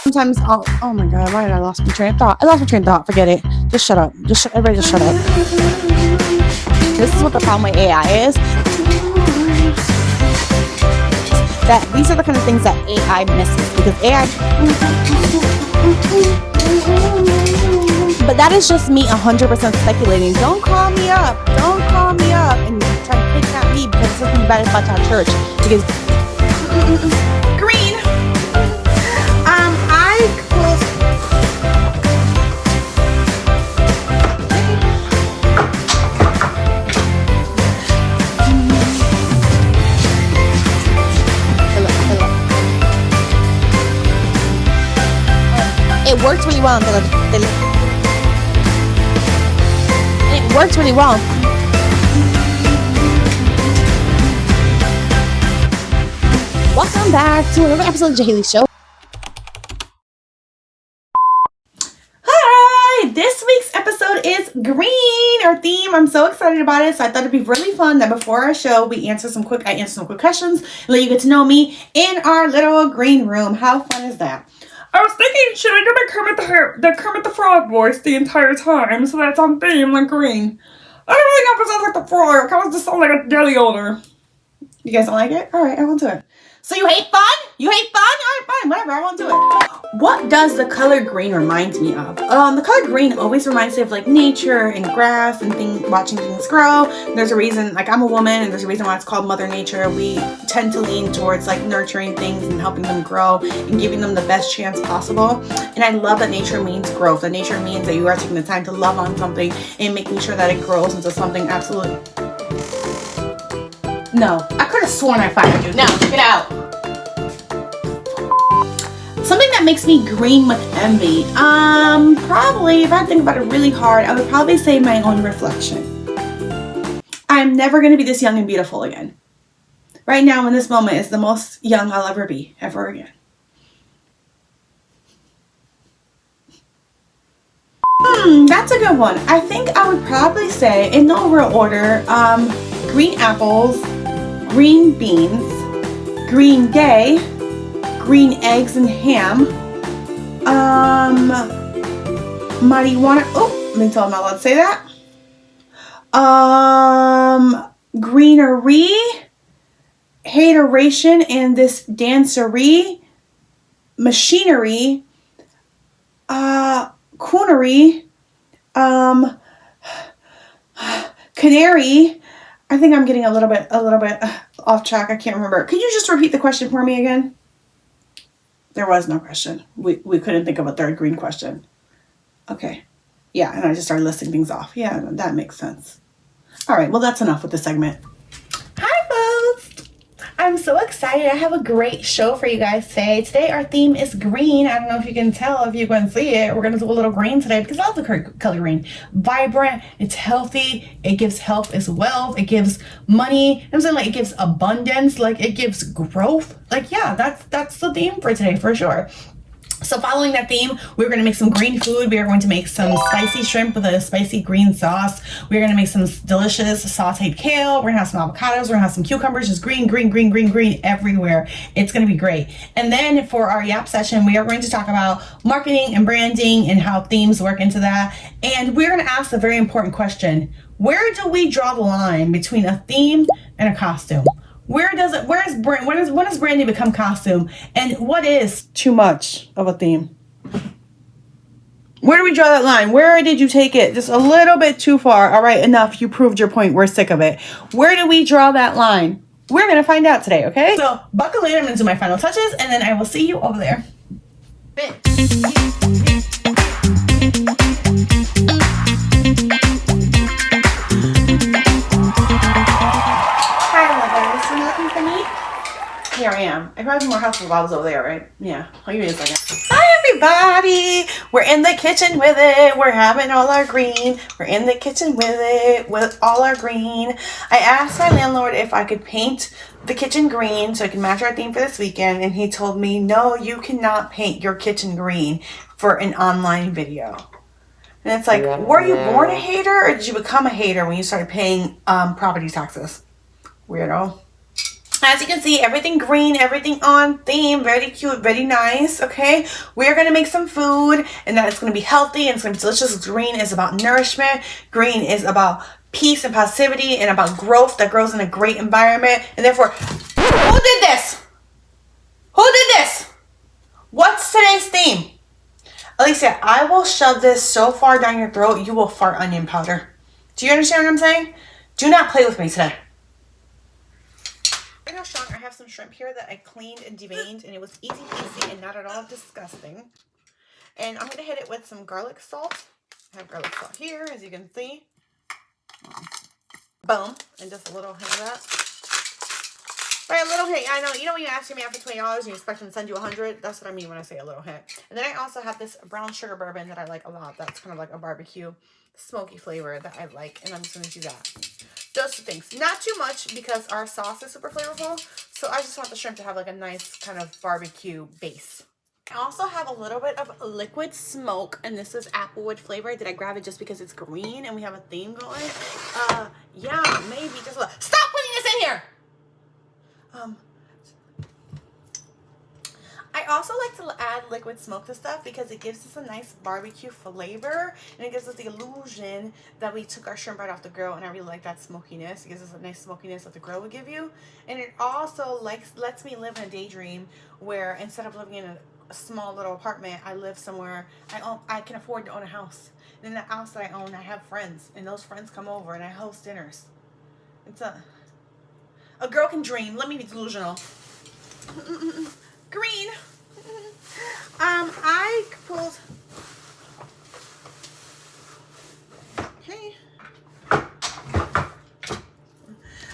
Sometimes, oh my God, why did I lost my train of thought? I lost my train of thought. Forget it. Just shut up. Everybody just shut up. This is what the problem with AI is. That these are the kind of things that AI misses, because AI. But that is just me 100% speculating. Don't call me up. Don't call me up and try to kidnap me because this isn't bad about our church. Because green. It works really well. It works really well. Welcome back to another episode of the Haley Show. Hi! This week's episode is green, our theme. I'm so excited about it. So I thought it'd be really fun that before our show, I answer some quick questions and let you get to know me in our little green room. How fun is that? I was thinking, should I do the Kermit the Frog voice the entire time so that's on theme like green? I don't really know if it sounds like the frog. It kind of just sounds like a deli owner. You guys don't like it? All right, I won't do it. So you hate fun? You hate fun? All right, fine, whatever, I won't do it. What does the color green remind me of? The color green always reminds me of like nature and grass and watching things grow. There's a reason, like I'm a woman, and there's a reason why it's called Mother Nature. We tend to lean towards like nurturing things and helping them grow and giving them the best chance possible. And I love that nature means growth. That nature means that you are taking the time to love on something and making sure that it grows into something absolute. No, I could have sworn I fired you. Now, get out. Something that makes me green with envy. Probably, if I think about it really hard, I would probably say my own reflection. I'm never going to be this young and beautiful again. Right now, in this moment, is the most young I'll ever be, ever again. That's a good one. I think I would probably say, in no real order, green apples, green beans, green day, green eggs and ham, marijuana, let me tell I'm not allowed to say that, greenery, hateration, and this dancery, machinery, coonery, canary. I think I'm getting a little bit off track. I can't remember. Could you just repeat the question for me again? There was no question. We couldn't think of a third green question. Okay. Yeah, and I just started listing things off. Yeah, that makes sense. All right, well, that's enough with the segment. Hi, folks. I'm so excited. I have a great show for you guys today. Today, our theme is green. I don't know if you can tell, if you can see it. We're going to do a little green today because I love the color green. Vibrant. It's healthy. It gives health as well. It gives money. I'm saying, like, it gives abundance. Like, it gives growth. Like, yeah, that's the theme for today for sure. So following that theme, we're going to make some green food. We are going to make some spicy shrimp with a spicy green sauce. We're going to make some delicious sautéed kale. We're going to have some avocados. We're going to have some cucumbers. Just green everywhere. It's going to be great. And then for our yap session, we are going to talk about marketing and branding and how themes work into that. And we're going to ask a very important question. Where do we draw the line between a theme and a costume? When does branding become costume? And what is too much of a theme? Where do we draw that line? Where did you take it just a little bit too far? All right, enough. You proved your point. We're sick of it. Where do we draw that line? We're going to find out today, okay? So buckle in. I'm going to do my final touches, and then I will see you over there. Here I am. I probably have more helpful if I was over there, right? Yeah. I'll give you a second. Hi, everybody. We're in the kitchen with it. We're having all our green. We're in the kitchen with it with all our green. I asked my landlord if I could paint the kitchen green so I can match our theme for this weekend. And he told me, no, you cannot paint your kitchen green for an online video. And it's like, were you born a hater or did you become a hater when you started paying property taxes? Weirdo. As you can see, everything green, everything on theme, very cute, very nice, okay? We're going to make some food, and that it's going to be healthy, and it's going to be delicious. Green is about nourishment. Green is about peace and positivity, and about growth that grows in a great environment. And therefore, who did this? Who did this? What's today's theme? Alicia, I will shove this so far down your throat, you will fart onion powder. Do you understand what I'm saying? Do not play with me today. Right now, Sean, I have some shrimp here that I cleaned and deveined, and it was easy peasy and not at all disgusting. And I'm going to hit it with some garlic salt. I have garlic salt here, as you can see. Boom. And just a little hint of that. Right, a little hint. I know, you know when you ask me after $20 and you expect them to send you 100? That's what I mean when I say a little hint. And then I also have this brown sugar bourbon that I like a lot. That's kind of like a barbecue smoky flavor that I like. And I'm just going to do that. Those two things. Not too much because our sauce is super flavorful. So I just want the shrimp to have like a nice kind of barbecue base. I also have a little bit of liquid smoke, and this is applewood flavor. Did I grab it just because it's green and we have a theme going? Yeah, maybe just a little. Stop putting this in here! I also like to add liquid smoke to stuff because it gives us a nice barbecue flavor, and it gives us the illusion that we took our shrimp right off the grill, and I really like that smokiness. It gives us a nice smokiness that the grill would give you, and it also lets me live in a daydream where instead of living in a small little apartment, I live somewhere I can afford to own a house. And in the house that I own, I have friends, and those friends come over, and I host dinners. It's a girl can dream. Let me be delusional. Green. I pulled. Okay.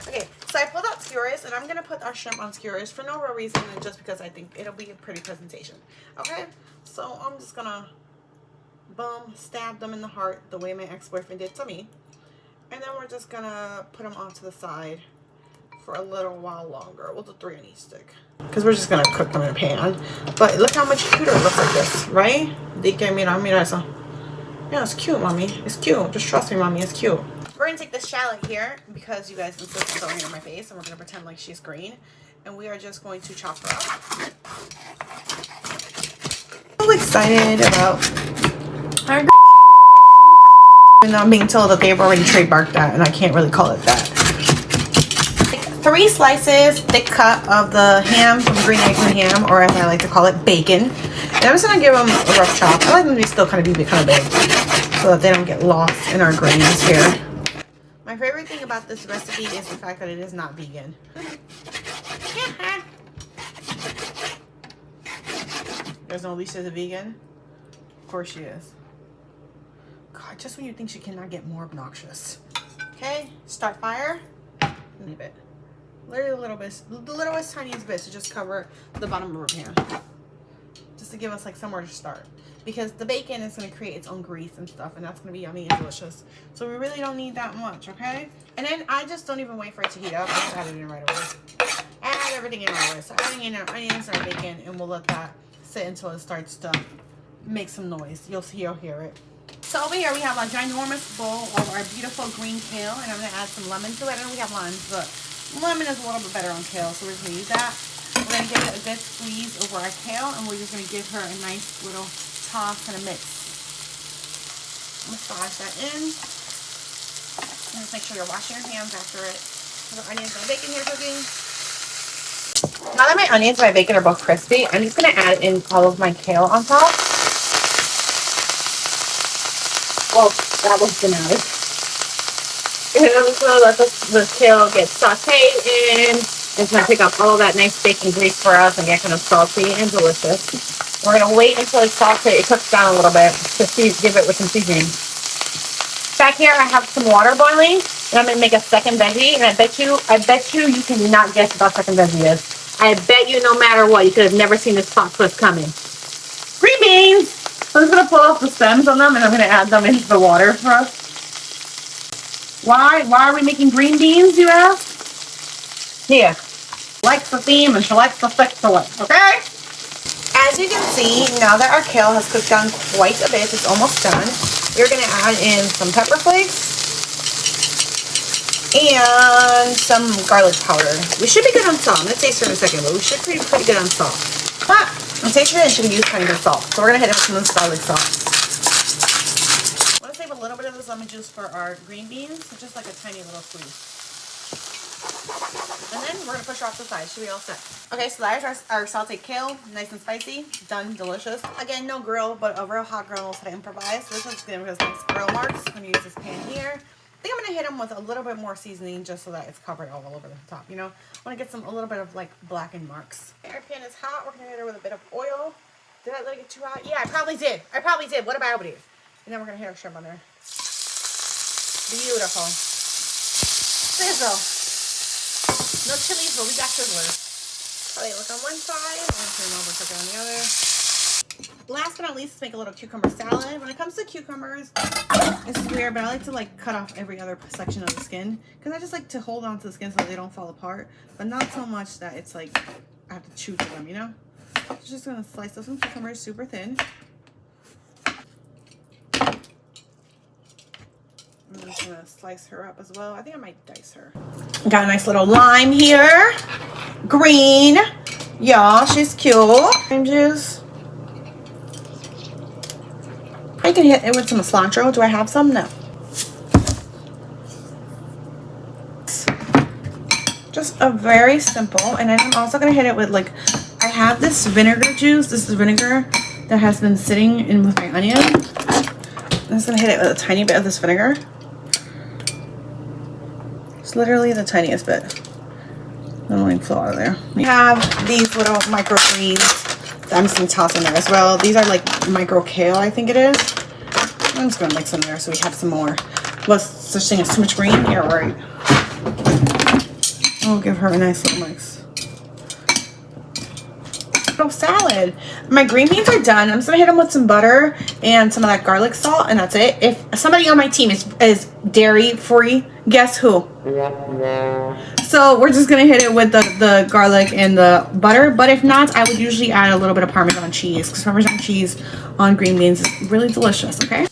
Okay, so I pulled out skewers, and I'm gonna put our shrimp on skewers for no real reason, and just because I think it'll be a pretty presentation. Okay, so I'm just gonna boom, stab them in the heart the way my ex-boyfriend did to me, and then we're just gonna put them off to the side for a little while longer. We'll do 3 on each stick because we're just gonna cook them in a pan. But look how much cuter it looks like this, right? Mira eso. Yeah, it's cute, mommy. It's cute. Just trust me, mommy. It's cute. We're gonna take this shallot here because you guys insist on throwing it in my face, and we're gonna pretend like she's green, and we are just going to chop her up. I'm excited about our even though I'm being told that they've already trademarked that, and I can't really call it that. 3 slices, thick cut of the ham from green eggs and ham, or as I like to call it, bacon. And I'm just gonna give them a rough chop. I like them to be still kind of big, so that they don't get lost in our grains here. My favorite thing about this recipe is the fact that it is not vegan. There's no Alicia's a vegan. Of course she is. God, just when you think she cannot get more obnoxious. Okay, start fire. Leave it. Literally a little bit, the littlest, tiniest bit to just cover the bottom of our pan. Just to give us like somewhere to start. Because the bacon is going to create its own grease and stuff, and that's going to be yummy and delicious. So we really don't need that much, okay? And then I just don't even wait for it to heat up. I just add it in right away. Add everything in right away. So adding in our onions and our bacon, and we'll let that sit until it starts to make some noise. You'll hear it. So over here we have a ginormous bowl of our beautiful green kale, and I'm going to add some lemon to it. I know we have limes, but lemon is a little bit better on kale, so we're just going to use that. We're going to give it a good squeeze over our kale, and we're just going to give her a nice little toss and a mix. Massage that in. And just make sure you're washing your hands after it. The onions and bacon here cooking. Now that my onions and my bacon are both crispy, I'm just going to add in all of my kale on top. Well, that was dramatic. And I'm just going to let the kale get sauteed in. It's going to pick up all that nice bacon grease for us and get kind of salty and delicious. We're going to wait until it's sauteed. It cooks down a little bit to give it with some seasoning. Back here, I have some water boiling, and I'm going to make a second veggie. And I bet you you cannot guess what that second veggie is. I bet you no matter what, you could have never seen this plot twist coming. Green beans! So I'm just going to pull off the stems on them, and I'm going to add them into the water for us. Why are we making green beans, you ask? Here. Likes the theme, and she likes to stick to it, okay? As you can see, now that our kale has cooked down quite a bit, it's almost done. We're going to add in some pepper flakes. and some garlic powder. We should be good on salt. I'm gonna taste her in a second, but we should be pretty good on salt. But I'm tasting it and she can use kind of salt. So we're gonna hit it with some of this garlic salt. I want to save a little bit of this lemon juice for our green beans, so just like a tiny little squeeze. And then we're gonna push her off the side. Should be all set. Okay, so there's our sauteed kale, nice and spicy, done, delicious. Again, no grill, but a real hot grill knows how to improvise. This one's gonna give us nice grill marks. I'm gonna use this pan here. I think I'm gonna hit them with a little bit more seasoning just so that it's covered all over the top. You know, I want to get a little bit of like blackened marks. Our pan is hot. We're gonna hit her with a bit of oil. Did I let it get too hot? Yeah, I probably did. What about it? And then we're gonna hit our shrimp on there. Beautiful. Sizzle. No chilies, but we got sizzlers. Probably look on one side and turn them over, cook it on the other. Last but not least, let's make a little cucumber salad. When it comes to cucumbers, this is weird, but I like to like cut off every other section of the skin because I just like to hold on to the skin so they don't fall apart, but not so much that it's like I have to chew through them, you know? So just gonna slice those some cucumbers super thin. I'm just gonna slice her up as well. I think I might dice her. Got a nice little lime here. Green. Y'all, she's cute. Lime juice. I can hit it with some cilantro. Do I have some? No. Just a very simple. And then I'm also gonna hit it with like, I have this vinegar juice. This is vinegar that has been sitting in with my onion. I'm just gonna hit it with a tiny bit of this vinegar. It's literally the tiniest bit. It'll like flow out of there. We have these little microgreens that I'm just gonna toss in there as well. These are like micro kale, I think it is. I'm just gonna mix them there so we have some more. What's such thing as too much green? Yeah, right. I'll give her a nice little mix. Oh, salad. My green beans are done. I'm just gonna hit them with some butter and some of that garlic salt, and that's it. If somebody on my team is dairy free, guess who? So we're just gonna hit it with the garlic and the butter. But if not, I would usually add a little bit of Parmesan cheese because Parmesan cheese on green beans is really delicious. Okay.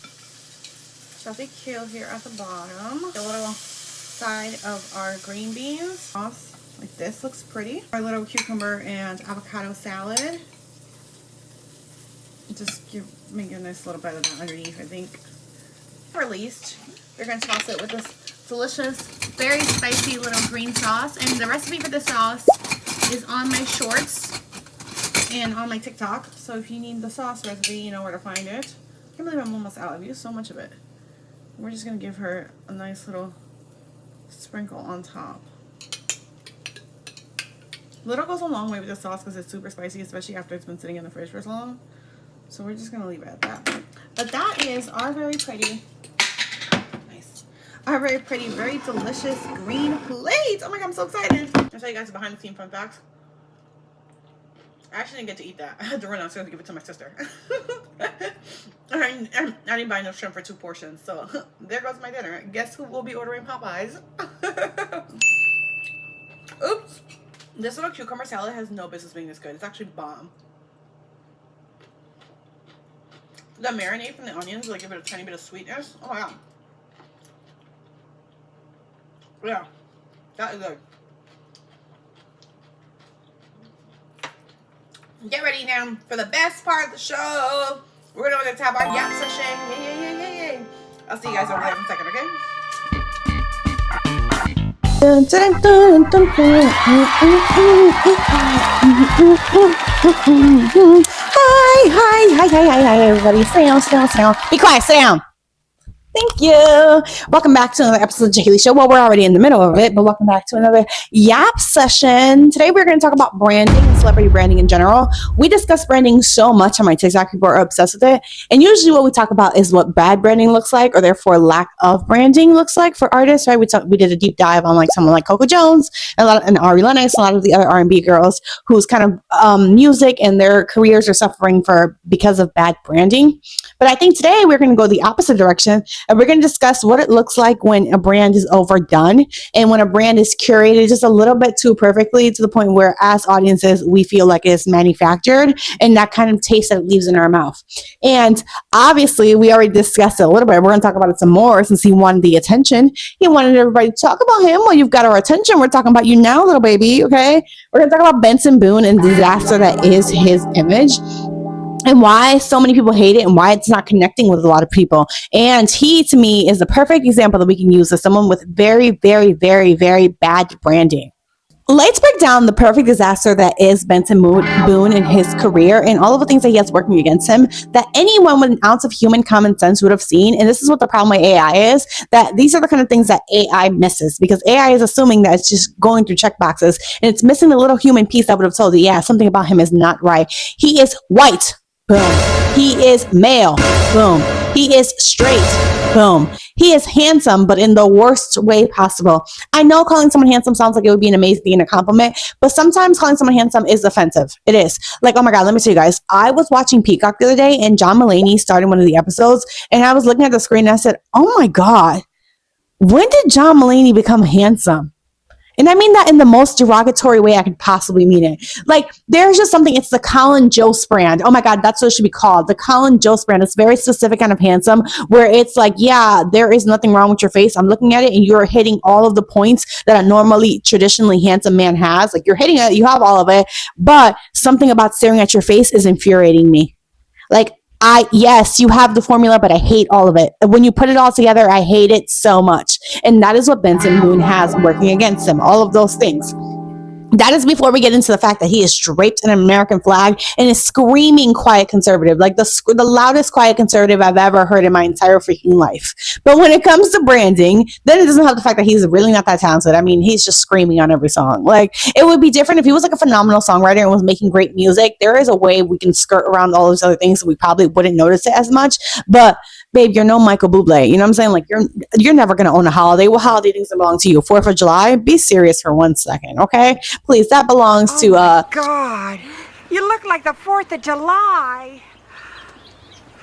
Sauteed kale here at the bottom. A little side of our green beans. Sauce. Like this looks pretty. Our little cucumber and avocado salad. Just make a nice little bit of that underneath, I think. Released. We're going to toss it with this delicious, very spicy little green sauce. And the recipe for this sauce is on my shorts and on my TikTok. So if you need the sauce recipe, you know where to find it. I can't believe I'm almost out. I've used so much of it. We're just going to give her a nice little sprinkle on top. Little goes a long way with the sauce because it's super spicy, especially after it's been sitting in the fridge for so long. So we're just going to leave it at that. But that is our very pretty, our very pretty, very delicious green plate. Oh my God, I'm so excited. I'll tell you guys a behind the scenes fun fact. I actually didn't get to eat that. I had to run downstairs to give it to my sister. I didn't buy enough shrimp for 2 portions. So there goes my dinner. Guess who will be ordering Popeyes? Oops. This little cucumber salad has no business being this good. It's actually bomb. The marinade from the onions like give it a tiny bit of sweetness. Oh my God. Yeah, that is good. Get ready now for the best part of the show. We're going to have our yap session. Yay. I'll see you guys over there in a second, okay? Hi, everybody. Sit down. Be quiet, sit down. Thank you. Welcome back to another episode of the Kali Show. Well, we're already in the middle of it, but welcome back to another Yap session. Today, we're going to talk about branding and celebrity branding in general. We discuss branding so much on my TikTok. People are obsessed with it. And usually what we talk about is what bad branding looks like, or therefore lack of branding looks like for artists, right? We did a deep dive on like someone like Coco Jones and Ari Lennox, a lot of the other R&B girls whose kind of music and their careers are suffering because of bad branding. But I think today we're going to go the opposite direction And we're going to discuss what it looks like when a brand is overdone and when a brand is curated just a little bit too perfectly to the point where as audiences, we feel like it's manufactured and that kind of taste that it leaves in our mouth. And obviously, we already discussed it a little bit. We're going to talk about it some more since he wanted the attention. He wanted everybody to talk about him. Well, you've got our attention. We're talking about you now, little baby, okay? We're going to talk about Benson Boone and the disaster that is his image, and why so many people hate it and why it's not connecting with a lot of people. And he, to me, is the perfect example that we can use as someone with very, very, very, very bad branding. Let's break down the perfect disaster that is Benson Boone in his career and all of the things that he has working against him that anyone with an ounce of human common sense would have seen. And this is what the problem with AI is, that these are the kind of things that AI misses, because AI is assuming that it's just going through check boxes and it's missing the little human piece that would have told you, yeah, something about him is not right. He is white. Boom. He is male. Boom. He is straight. Boom. He is handsome, but in the worst way possible. I know calling someone handsome sounds like it would be an amazing thing and a compliment, but sometimes calling someone handsome is offensive. It is. Like, oh my God, let me tell you guys. I was watching Peacock the other day and John Mulaney started one of the episodes and I was looking at the screen and I said, oh my God, when did John Mulaney become handsome? And I mean that in the most derogatory way I could possibly mean it. Like, there's just something, it's the Colin Jost brand. Oh my God, that's what it should be called. The Colin Jost brand. It's very specific kind of handsome where it's like, yeah, there is nothing wrong with your face. I'm looking at it and you're hitting all of the points that a normally, traditionally handsome man has. Like, you're hitting it, you have all of it, but something about staring at your face is infuriating me. Like, yes, you have the formula, but I hate all of it. When you put it all together, I hate it so much. And that is what Benson Boone has working against him. All of those things. That is before we get into the fact that he is draped in an American flag and is screaming quiet conservative, like the loudest quiet conservative I've ever heard in my entire freaking life. But when it comes to branding, then it doesn't have the fact that he's really not that talented. I mean, he's just screaming on every song. Like, it would be different if he was like a phenomenal songwriter and was making great music. There is a way we can skirt around all those other things so we probably wouldn't notice it as much. But babe, you're no Michael Bublé. You know what I'm saying? Like, you're never going to own a holiday. What holiday things belong to you? 4th of July? Be serious for 1 second, okay? Please, that belongs to, God, you look like the 4th of July.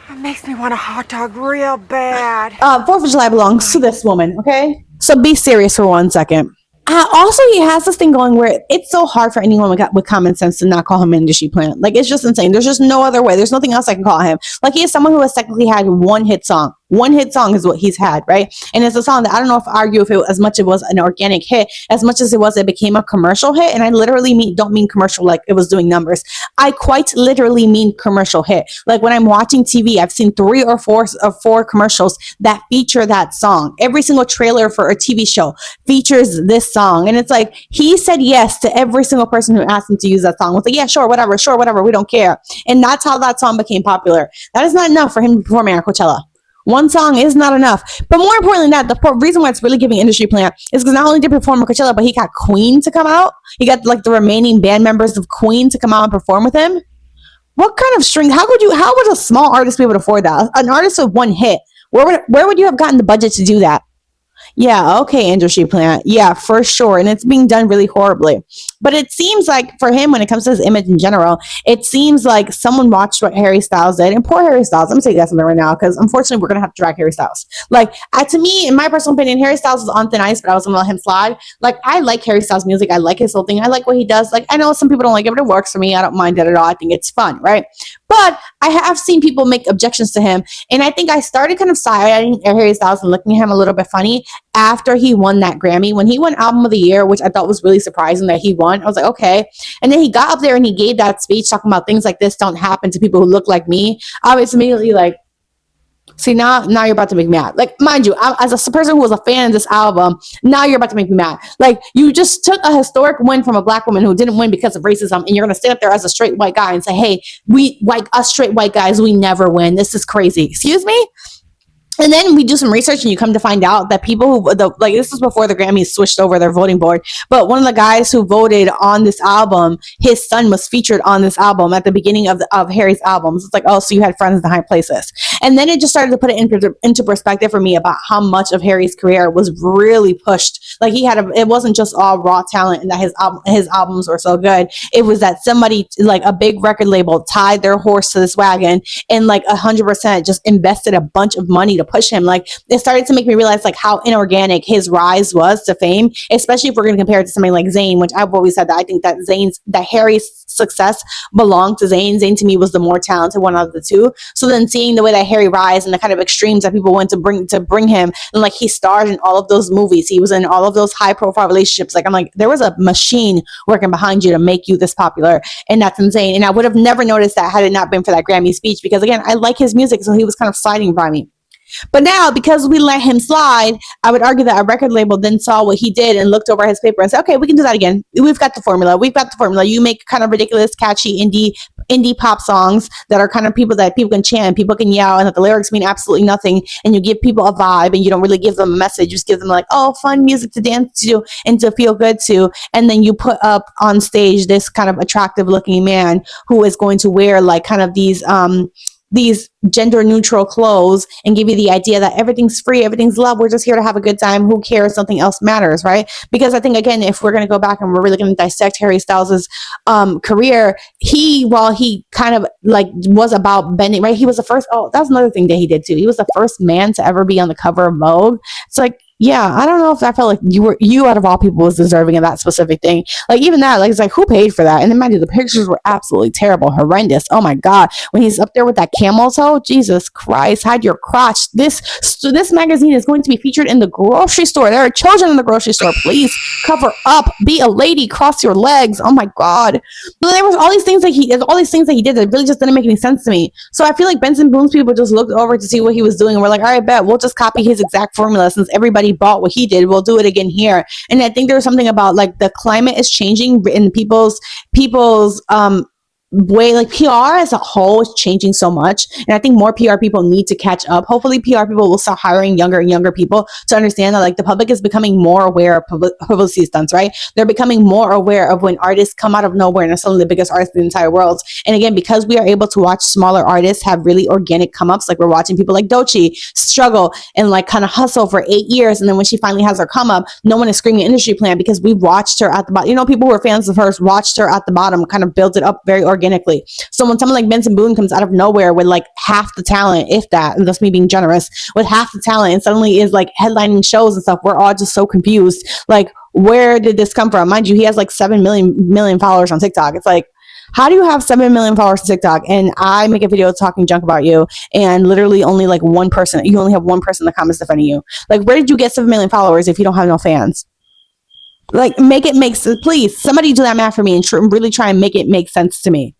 It makes me want a hot dog real bad. 4th of July belongs to this woman, okay? So be serious for 1 second. Also, he has this thing going where it's so hard for anyone with common sense to not call him an industry plant. Like, it's just insane. There's just no other way. There's nothing else I can call him. Like, he is someone who has technically had one hit song. One hit song is what he's had, right? And it's a song that I don't know if I argue if it as much it was an organic hit, as much as it became a commercial hit. And I literally don't mean commercial like it was doing numbers. I quite literally mean commercial hit. Like, when I'm watching TV, I've seen 3 or 4 commercials that feature that song. Every single trailer for a TV show features this song. And it's like, he said yes to every single person who asked him to use that song. Was like, yeah, sure, whatever, we don't care. And that's how that song became popular. That is not enough for him to perform at Coachella. One song is not enough. But more importantly than that, the reason why it's really giving industry plant is because not only did he perform at Coachella, but he got Queen to come out. He got like the remaining band members of Queen to come out and perform with him. What kind of string? How would a small artist be able to afford that? An artist with one hit. Where would you have gotten the budget to do that? Yeah, okay, industry plant. Yeah, for sure. And it's being done really horribly. But it seems like for him, when it comes to his image in general, it seems like someone watched what Harry Styles did. And poor Harry Styles, I'm going to tell you guys something right now, because unfortunately, we're going to have to drag Harry Styles. Like, to me, in my personal opinion, Harry Styles is on thin ice, but I was going to let him slide. Like, I like Harry Styles' music. I like his whole thing. I like what he does. Like, I know some people don't like it, but it works for me. I don't mind it at all. I think it's fun, right? But I have seen people make objections to him. And I think I started kind of side-eyeing Harry Styles and looking at him a little bit funny after he won that Grammy. When he won Album of the Year, which I thought was really surprising that he won, I was like, okay. And then he got up there and he gave that speech talking about things like this don't happen to people who look like me. I was immediately like, see, now you're about to make me mad. Like, mind you, as a person who was a fan of this album, now you're about to make me mad. Like, you just took a historic win from a black woman who didn't win because of racism, and you're going to stand up there as a straight white guy and say, hey, us straight white guys, we never win. This is crazy. Excuse me? And then we do some research and you come to find out that people this was before the Grammys switched over their voting board, but one of the guys who voted on this album, his son was featured on this album at the beginning of Harry's albums. It's like, oh, so you had friends in high places. And then it just started to put it into perspective for me about how much of Harry's career was really pushed. Like it wasn't just all raw talent and that his albums were so good. It was that somebody, like a big record label, tied their horse to this wagon and like 100% just invested a bunch of money to push him. Like it started to make me realize like how inorganic his rise was to fame, especially if we're going to compare it to something like Zayn, which I've always said that I think that Harry's success belonged to Zayn. Zayn to me was the more talented one out of the two. So then seeing the way that Harry rise and the kind of extremes that people went to bring him, and like he starred in all of those movies, he was in all of those high profile relationships. Like I'm like, there was a machine working behind you to make you this popular, and that's insane. And I would have never noticed that had it not been for that Grammy speech, because again, I like his music, so he was kind of sliding by me. But now, because we let him slide, I would argue that a record label then saw what he did and looked over his paper and said, okay, we can do that again. We've got the formula. You make kind of ridiculous, catchy indie pop songs that are kind of people can chant, people can yell, and that the lyrics mean absolutely nothing. And you give people a vibe and you don't really give them a message. You just give them like, oh, fun music to dance to and to feel good to. And then you put up on stage this kind of attractive looking man who is going to wear like kind of these gender neutral clothes and give you the idea that everything's free, everything's love, we're just here to have a good time, who cares, something else matters, right? Because I think, again, if we're going to go back and we're really going to dissect Harry Styles' career, while he kind of like was about bending, right? He was the first, that's another thing that he did too. He was the first man to ever be on the cover of Vogue. It's like, yeah, I don't know if I felt like you out of all people was deserving of that specific thing. Like even that, like it's like, who paid for that? And then mind you, the pictures were absolutely terrible, horrendous. Oh my God. When he's up there with that camel toe, Jesus Christ, hide your crotch. This magazine is going to be featured in the grocery store. There are children in the grocery store. Please cover up, be a lady, cross your legs. Oh my God. But there was all these things that he did that really just didn't make any sense to me. So I feel like Benson Boone's people just looked over to see what he was doing and we're like, all right, bet we'll just copy his exact formula since everybody bought what he did, we'll do it again here. And I think there's something about like the climate is changing in people's way, like PR as a whole is changing so much, and I think more PR people need to catch up. Hopefully PR people will start hiring younger and younger people to understand that like the public is becoming more aware of publicity stunts, right? They're becoming more aware of when artists come out of nowhere and are some of the biggest artists in the entire world. And again, because we are able to watch smaller artists have really organic come ups, like we're watching people like Doechii struggle and like kind of hustle for 8 years, and then when she finally has her come up, no one is screaming industry plan because we watched her at the bottom. You know, people who are fans of hers watched her at the bottom kind of build it up very organically. So when someone like Benson Boone comes out of nowhere with like half the talent, if that, and that's me being generous, with half the talent and suddenly is like headlining shows and stuff, we're all just so confused. Like, where did this come from? Mind you, he has like 7 million followers on TikTok. It's like, how do you have 7 million followers on TikTok and I make a video talking junk about you and literally only like you only have one person in the comments defending you? Like, where did you get 7 million followers if you don't have no fans? Like, make it make sense. Please, somebody do that math for me and really try and make it make sense to me.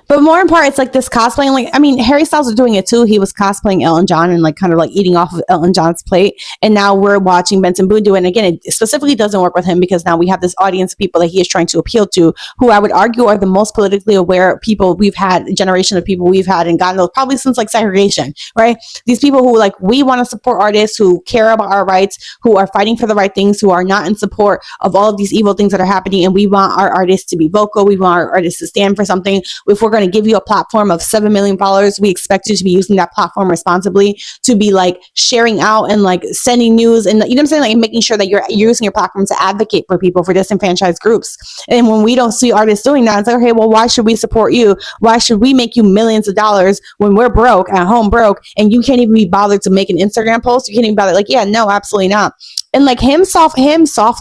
But more in part, it's like this cosplaying. Like, I mean, Harry Styles was doing it too. He was cosplaying Elton John and like kind of like eating off of Elton John's plate. And now we're watching Benson Boone do it. And again, it specifically doesn't work with him because now we have this audience of people that he is trying to appeal to, who I would argue are the most politically aware people we've had, generation of people we've had, and God knows, probably since like segregation, right? These people who like, we want to support artists who care about our rights, who are fighting for the right things, who are not in support of all of these evil things that are happening. And we want our artists to be vocal. We want our artists to stand for something. If we're going to give you a platform of 7 million followers, we expect you to be using that platform responsibly, to be like sharing out and like sending news and, you know what I'm saying, like making sure that you're using your platform to advocate for people, for disenfranchised groups. And when we don't see artists doing that, it's like, okay, well, why should we support you? Why should we make you millions of dollars when we're broke, at home broke, and you can't even be bothered to make an Instagram post? You can't even bother. Like, yeah, no, absolutely not. And like him soft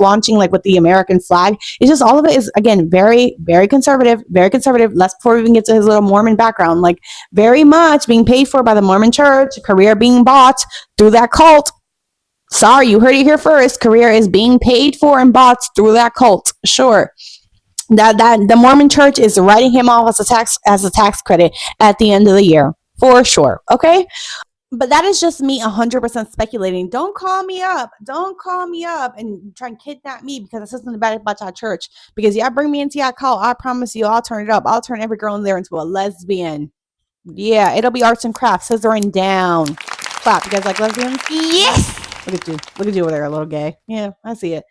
launching like with the American flag, it's just, all of it is again very, very conservative, very conservative. Let's, before we even get to his little Mormon background, like very much being paid for by the Mormon church, career being bought through that cult. Sorry, you heard it here first. Career is being paid for and bought through that cult. Sure. That the Mormon church is writing him off as a tax credit at the end of the year. For sure. Okay. But that is just me 100% speculating. Don't call me up and try and kidnap me because it's something bad about your church. Because y'all bring me into your cult, I promise you, I'll turn it up. I'll turn every girl in there into a lesbian. Yeah, it'll be arts and crafts, scissoring down. Clap. You guys like lesbians? Yes. Look at you over there, a little gay. Yeah, I see it.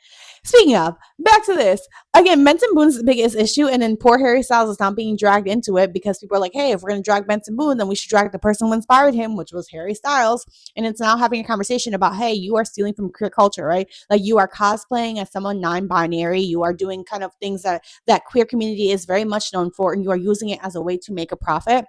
Speaking of, back to this. Again, Benson Boone's the biggest issue, and then poor Harry Styles is not being dragged into it because people are like, hey, if we're going to drag Benson Boone, then we should drag the person who inspired him, which was Harry Styles. And it's now having a conversation about, hey, you are stealing from queer culture, right? Like you are cosplaying as someone non-binary. You are doing kind of things that queer community is very much known for, and you are using it as a way to make a profit.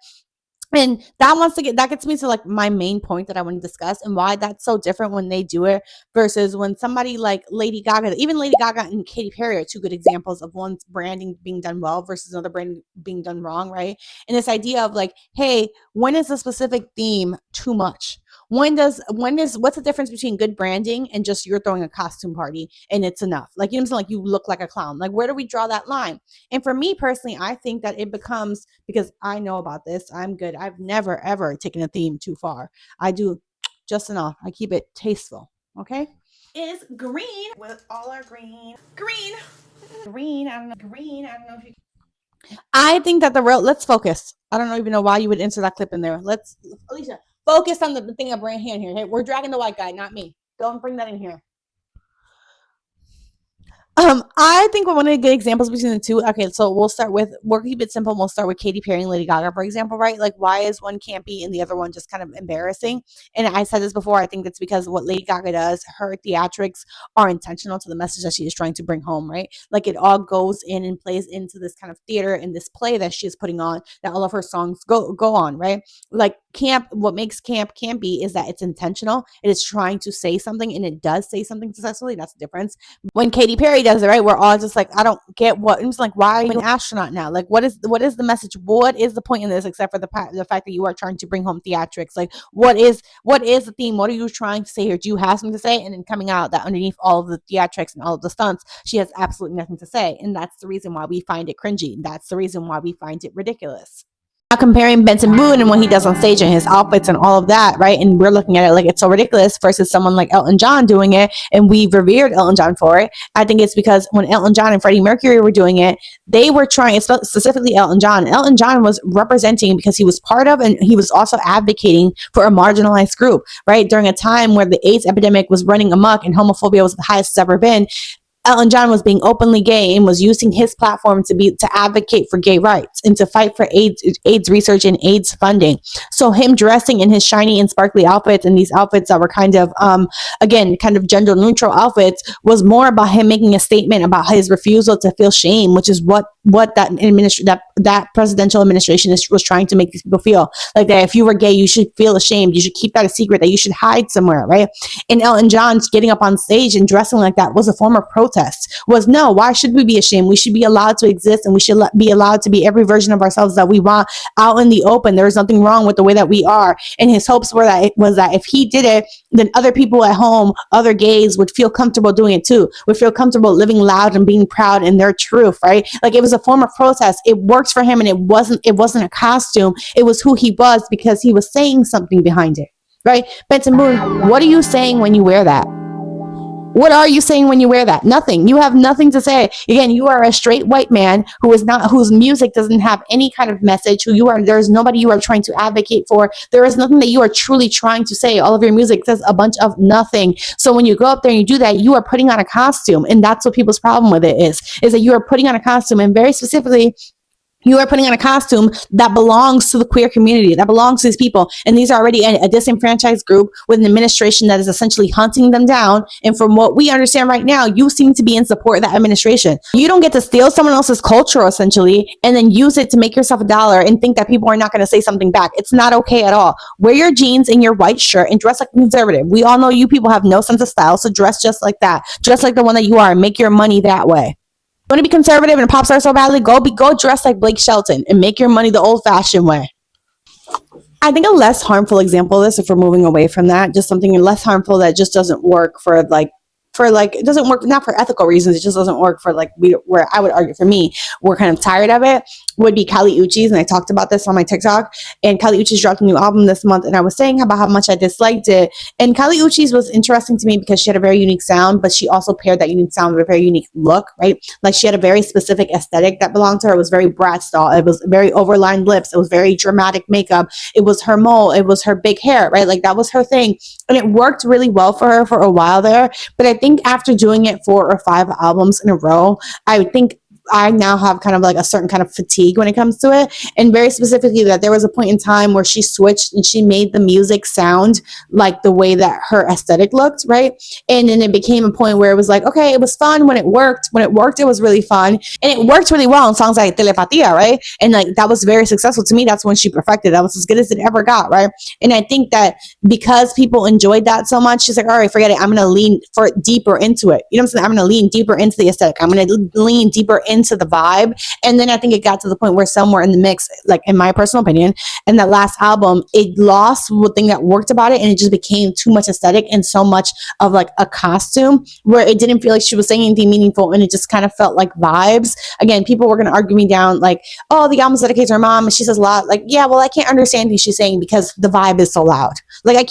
And that gets me to like my main point that I want to discuss and why that's so different when they do it versus when somebody like Lady Gaga, even Lady Gaga and Katy Perry are two good examples of one's branding being done well versus another brand being done wrong, right? And this idea of like, hey, when is a specific theme too much? What's the difference between good branding and just you're throwing a costume party and it's enough? Like, you know what I'm saying? Like you look like a clown. Like, where do we draw that line? And for me personally, I think that it becomes, because I know about this, I'm good. I've never ever taken a theme too far. I do just enough. I keep it tasteful. Okay. Is green with all our green. I don't know if you. I think that let's focus. I don't even know why you would insert that clip in there. Alicia, focus on the thing I bring here. Hey, we're dragging the white guy, not me. Don't bring that in here. I think one of the good examples between the two. Okay, so we'll keep it simple. We'll start with Katy Perry and Lady Gaga, for example, right? Like, why is one campy and the other one just kind of embarrassing? And I said this before. I think it's because what Lady Gaga does, her theatrics are intentional to the message that she is trying to bring home, right? Like it all goes in and plays into this kind of theater and this play that she is putting on that all of her songs go on, right? Like camp, what makes camp campy is that it's intentional. It is trying to say something, and it does say something successfully. That's the difference. When Katy Perry does it, right, we're all just like, I don't get what. It's like, why are you an astronaut now? Like, what is the message? What is the point in this except for the fact that you are trying to bring home theatrics? Like, what is the theme? What are you trying to say here? Do you have something to say? And then coming out that underneath all of the theatrics and all of the stunts, she has absolutely nothing to say, and that's the reason why we find it cringy. That's the reason why we find it ridiculous. Now comparing Benson Boone and what he does on stage and his outfits and all of that, right? And we're looking at it like it's so ridiculous versus someone like Elton John doing it, and we revered Elton John for it. I think it's because when Elton John and Freddie Mercury were doing it, they were trying, specifically Elton John. Elton John was representing because he was part of and he was also advocating for a marginalized group, right? During a time where the AIDS epidemic was running amok and homophobia was the highest it's ever been. Elton John was being openly gay and was using his platform to advocate for gay rights and to fight for AIDS research and AIDS funding. So him dressing in his shiny and sparkly outfits and these outfits that were kind of gender neutral outfits was more about him making a statement about his refusal to feel shame, which is what that presidential administration was trying to make these people feel. Like that if you were gay, you should feel ashamed. You should keep that a secret, that you should hide somewhere, right? And Elton John getting up on stage and dressing like that was a form of protest. Was no, why should we be ashamed? We should be allowed to exist, and we should be allowed to be every version of ourselves that we want out in the open. There is nothing wrong with the way that we are. And his hopes were that if he did it, then other people at home, other gays would feel comfortable doing it too, would feel comfortable living loud and being proud in their truth, right? Like it was a form of protest. It works for him, and it wasn't a costume. It was who he was because he was saying something behind it, right? Benson Boone, what are you saying when you wear that? What are you saying when you wear that? Nothing. You have nothing to say. Again, you are a straight white man whose music doesn't have any kind of message. There's nobody you are trying to advocate for. There is nothing that you are truly trying to say. All of your music says a bunch of nothing. So when you go up there and you do that, you are putting on a costume. And that's what people's problem with it is that you are putting on a costume, and very specifically, you are putting on a costume that belongs to the queer community, that belongs to these people. And these are already a disenfranchised group with an administration that is essentially hunting them down. And from what we understand right now, you seem to be in support of that administration. You don't get to steal someone else's culture, essentially, and then use it to make yourself $1 and think that people are not going to say something back. It's not okay at all. Wear your jeans and your white shirt and dress like a conservative. We all know you people have no sense of style, so dress just like that. Dress like the one that you are and make your money that way. Want to be conservative and a pop star so badly? Go dress like Blake Shelton and make your money the old-fashioned way. I think a less harmful example of this, if we're moving away from that, just something less harmful that just doesn't work it doesn't work, not for ethical reasons, it just doesn't work for where I would argue for me, we're kind of tired of it, would be Kali Uchis. And I talked about this on my TikTok, and Kali Uchis dropped a new album this month, and I was saying about how much I disliked it. And Kali Uchis was interesting to me because she had a very unique sound, but she also paired that unique sound with a very unique look, right? Like she had a very specific aesthetic that belonged to her. It was very Bratz doll. It was very overlined lips. It was very dramatic makeup. It was her mole. It was her big hair, right? Like that was her thing. And it worked really well for her for a while there. But I think think after doing it 4 or 5 albums in a row, I think I now have kind of like a certain kind of fatigue when it comes to it. And very specifically that there was a point in time where she switched and she made the music sound like the way that her aesthetic looked, right? And then it became a point where it was like, okay, it was fun when it worked. When it worked, it was really fun. And it worked really well in songs like Telepatia, right? And like that was very successful. To me, that's when she perfected. That was as good as it ever got, right? And I think that because people enjoyed that so much, she's like, all right, forget it. I'm going to lean for deeper into it. You know what I'm saying? I'm going to lean deeper into the aesthetic. I'm going to lean deeper into the vibe. And then I think it got to the point where somewhere in the mix, like in my personal opinion, in that last album, it lost the thing that worked about it. And it just became too much aesthetic and so much of like a costume where it didn't feel like she was saying anything meaningful. And it just kind of felt like vibes. Again, people were going to argue me down like, oh, the album's dedicated to her mom. And she says a lot like, yeah, well, I can't understand what she's saying because the vibe is so loud. Like I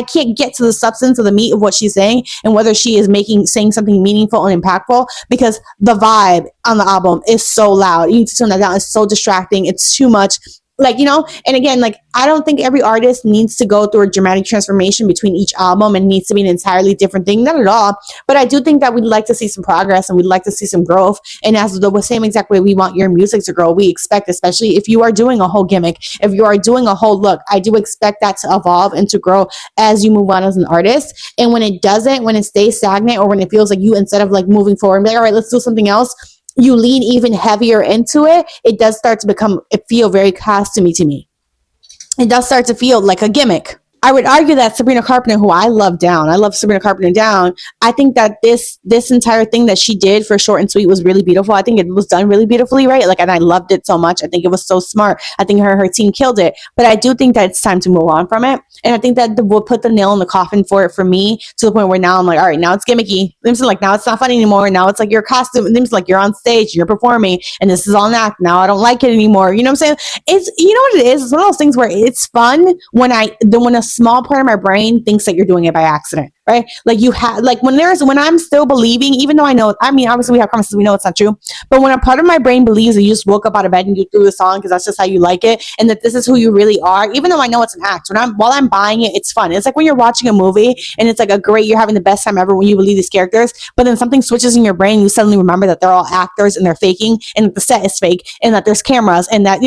can't get to the substance of the meat of what she's saying and whether she is saying something meaningful and impactful because the vibe on the album is so loud. You need to tone that down. It's so distracting. It's too much. Like, you know, and again, like, I don't think every artist needs to go through a dramatic transformation between each album and needs to be an entirely different thing. Not at all. But I do think that we'd like to see some progress and we'd like to see some growth. And as the same exact way we want your music to grow, we expect, especially if you are doing a whole gimmick, if you are doing a whole look, I do expect that to evolve and to grow as you move on as an artist. And when it doesn't, when it stays stagnant or when it feels like you, instead of like moving forward and be like, all right, let's do something else, you lean even heavier into it, it does start to feel very costumey to me. It does start to feel like a gimmick. I would argue that Sabrina Carpenter, who I love Sabrina Carpenter down. I think that this entire thing that she did for Short and Sweet was really beautiful. I think it was done really beautifully, right? Like, and I loved it so much. I think it was so smart. I think her team killed it. But I do think that it's time to move on from it. And I think that we'll put the nail in the coffin for it for me to the point where now I'm like, all right, now it's gimmicky. It's like, now it's not fun anymore. Now it's like your costume. It's like you're on stage, you're performing, and this is all an act. Now I don't like it anymore. You know what I'm saying? It's, you know what it is? It's one of those things where it's fun when a small part of my brain thinks that you're doing it by accident, right? Like when I'm still believing, even though obviously we have conversations, we know it's not true, but when a part of my brain believes that you just woke up out of bed and you threw the song because that's just how you like it and that this is who you really are, even though I know it's an act, while I'm buying it, it's fun. It's like when you're watching a movie and it's like you're having the best time ever when you believe these characters, but then something switches in your brain, you suddenly remember that they're all actors and they're faking and that the set is fake and that there's cameras and that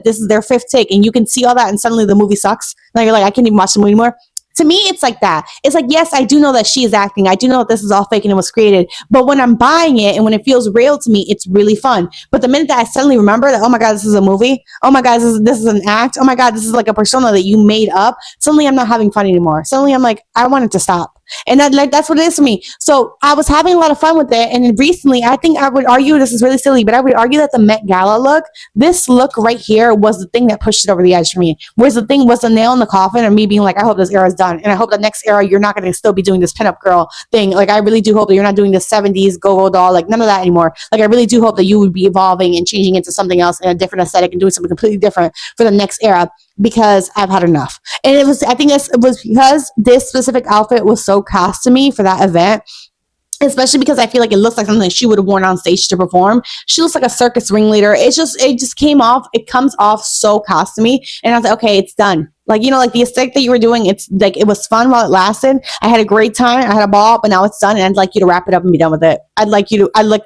this is their 5th take and you can see all that and suddenly the movie sucks. Now you're like, I can't even watch the movie anymore. To me, it's like that. It's like, yes, I do know that she is acting. I do know that this is all fake and it was created. But when I'm buying it and when it feels real to me, it's really fun. But the minute that I suddenly remember that, oh my God, this is a movie. Oh my God, this is an act. Oh my God, this is like a persona that you made up. Suddenly I'm not having fun anymore. Suddenly I'm like, I want it to stop. And that's what it is for me. So I was having a lot of fun with it. And recently, I think I would argue, this is really silly, but I would argue that the Met Gala look, this look right here was the thing that pushed it over the edge for me. Whereas the thing was the nail in the coffin of me being like, I hope this era is done. And I hope the next era, you're not going to still be doing this pinup girl thing. Like, I really do hope that you're not doing this 70s go-go doll, like none of that anymore. Like, I really do hope that you would be evolving and changing into something else in a different aesthetic and doing something completely different for the next era. Because I've had enough. And it was because this specific outfit was so costumey for that event, especially because I feel like it looks like something that she would have worn on stage to perform. She looks like a circus ringleader. It just comes off so costumey. And I was like, okay, it's done. Like, you know, like the aesthetic that you were doing, it's like, it was fun while it lasted. I had a great time. I had a ball, but now it's done. And I'd like you to wrap it up and be done with it. I'd like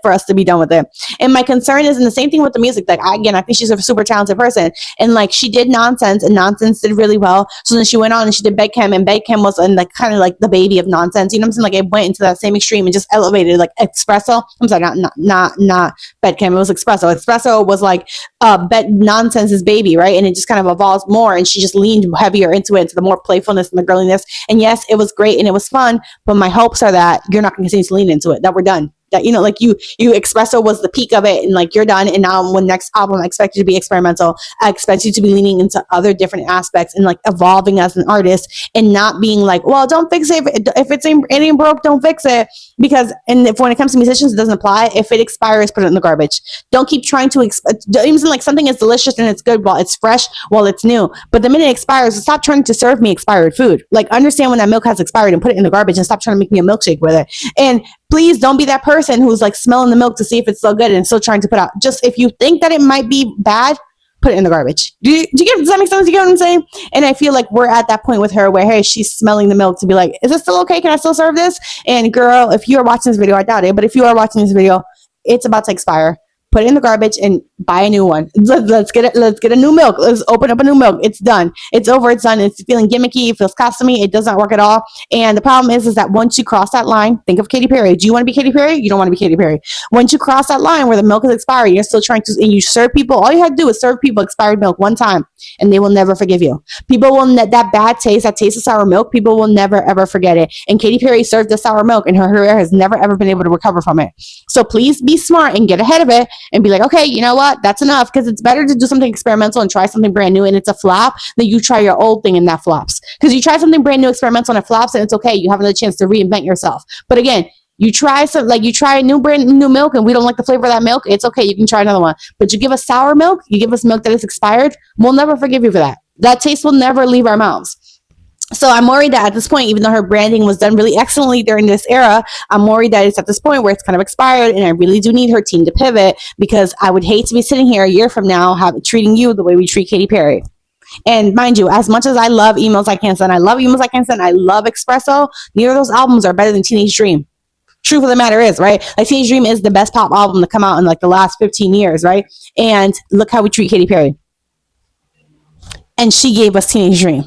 for us to be done with it. And my concern is, and the same thing with the music, like, I think she's a super talented person. And like, she did Nonsense and Nonsense did really well. So then she went on and she did Bedchem, and Bedchem was like kind of like the baby of Nonsense. You know what I'm saying? Like, it went into that same extreme and just elevated, like Espresso. I'm sorry, not Bedchem. It was Espresso. Espresso was like Nonsense's baby, right? And it just kind of evolves more. And she just leaned heavier into it, into the more playfulness and the girliness. And yes, it was great and it was fun, but my hopes are that you're not going to continue to lean into it, that we're done. That, you know, like you Espresso was the peak of it and like you're done. And now when next album, I expect you to be experimental. I expect you to be leaning into other different aspects and like evolving as an artist and not being like, well, don't fix it. If it ain't broke, don't fix it. Because, and if when it comes to musicians, it doesn't apply. If it expires, put it in the garbage. Don't keep trying to, even like something is delicious and it's good while it's fresh, while it's new. But the minute it expires, stop trying to serve me expired food. Like, understand when that milk has expired and put it in the garbage and stop trying to make me a milkshake with it. And please don't be that person who's like smelling the milk to see if it's still good and still trying to put out. Just if you think that it might be bad, put it in the garbage. Does that make sense? You get what I'm saying? And I feel like we're at that point with her where, hey, she's smelling the milk to be like, is this still okay? Can I still serve this? And girl, if you are watching this video, I doubt it, but if you are watching this video, it's about to expire. Put it in the garbage and buy a new one. Let's get it. Let's get a new milk. Let's open up a new milk. It's done. It's over. It's done. It's feeling gimmicky. It feels custom-y. It does not work at all. And the problem is that once you cross that line, think of Katy Perry. Do you want to be Katy Perry? You don't want to be Katy Perry. Once you cross that line where the milk is expired, you're still trying to, and you serve people. All you have to do is serve people expired milk one time, and they will never forgive you. People will that bad taste, that taste of sour milk. People will never ever forget it. And Katy Perry served the sour milk, and her hair has never ever been able to recover from it. So please be smart and get ahead of it and be like, okay, you know what? That's enough, because it's better to do something experimental and try something brand new and it's a flop than you try your old thing and that flops. Because you try something brand new experimental and it flops, and it's okay. You have another chance to reinvent yourself. But again, you try a new milk and we don't like the flavor of that milk, it's okay. You can try another one. But you give us sour milk, you give us milk that is expired, we'll never forgive you for that. That taste will never leave our mouths. So I'm worried that at this point, even though her branding was done really excellently during this era, I'm worried that it's at this point where it's kind of expired, and I really do need her team to pivot, because I would hate to be sitting here a year from now treating you the way we treat Katy Perry. And mind you, as much as I love Emails I Can't Send, I love Espresso, neither of those albums are better than Teenage Dream. Truth of the matter is, right? Like, Teenage Dream is the best pop album to come out in like the last 15 years, right? And look how we treat Katy Perry. And she gave us Teenage Dream.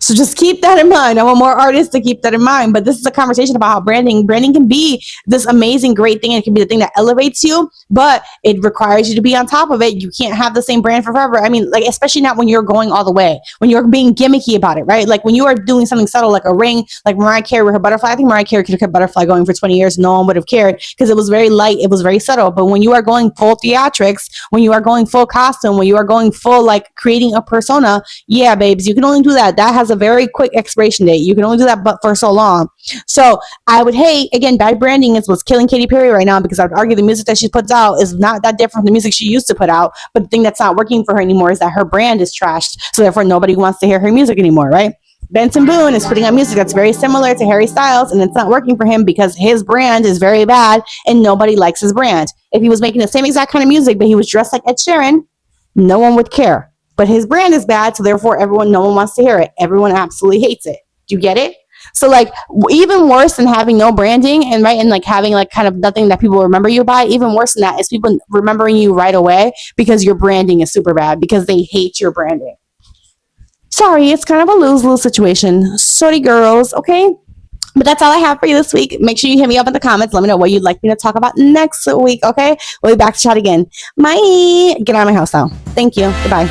So just keep that in mind. I want more artists to keep that in mind. But this is a conversation about how branding can be this amazing, great thing. It can be the thing that elevates you, but it requires you to be on top of it. You can't have the same brand forever. I mean, like, especially not when you're going all the way, when you're being gimmicky about it, right? Like when you are doing something subtle, like a ring, like Mariah Carey with her butterfly. I think Mariah Carey could have kept butterfly going for 20 years. No one would have cared, because it was very light. It was very subtle. But when you are going full theatrics, when you are going full costume, when you are going full, like, creating a persona, yeah, babes, you can only do that. That has a very quick expiration date. You can only do that but for so long. So I would hate, again, bad branding is what's killing Katy Perry right now, because I would argue the music that she puts out is not that different from the music she used to put out. But the thing that's not working for her anymore is that her brand is trashed. So therefore nobody wants to hear her music anymore, right? Benson Boone is putting out music that's very similar to Harry Styles, and it's not working for him because his brand is very bad and nobody likes his brand. If he was making the same exact kind of music, but he was dressed like Ed Sheeran, no one would care. But his brand is bad, so therefore no one wants to hear it. Everyone absolutely hates it. Do you get it? So like, even worse than having no branding and like having like kind of nothing that people remember you by, even worse than that is people remembering you right away because your branding is super bad, because they hate your branding. Sorry, it's kind of a lose-lose situation. Sorry, girls, okay? But that's all I have for you this week. Make sure you hit me up in the comments. Let me know what you'd like me to talk about next week, okay? We'll be back to chat again. Bye. Get out of my house now. Thank you. Goodbye.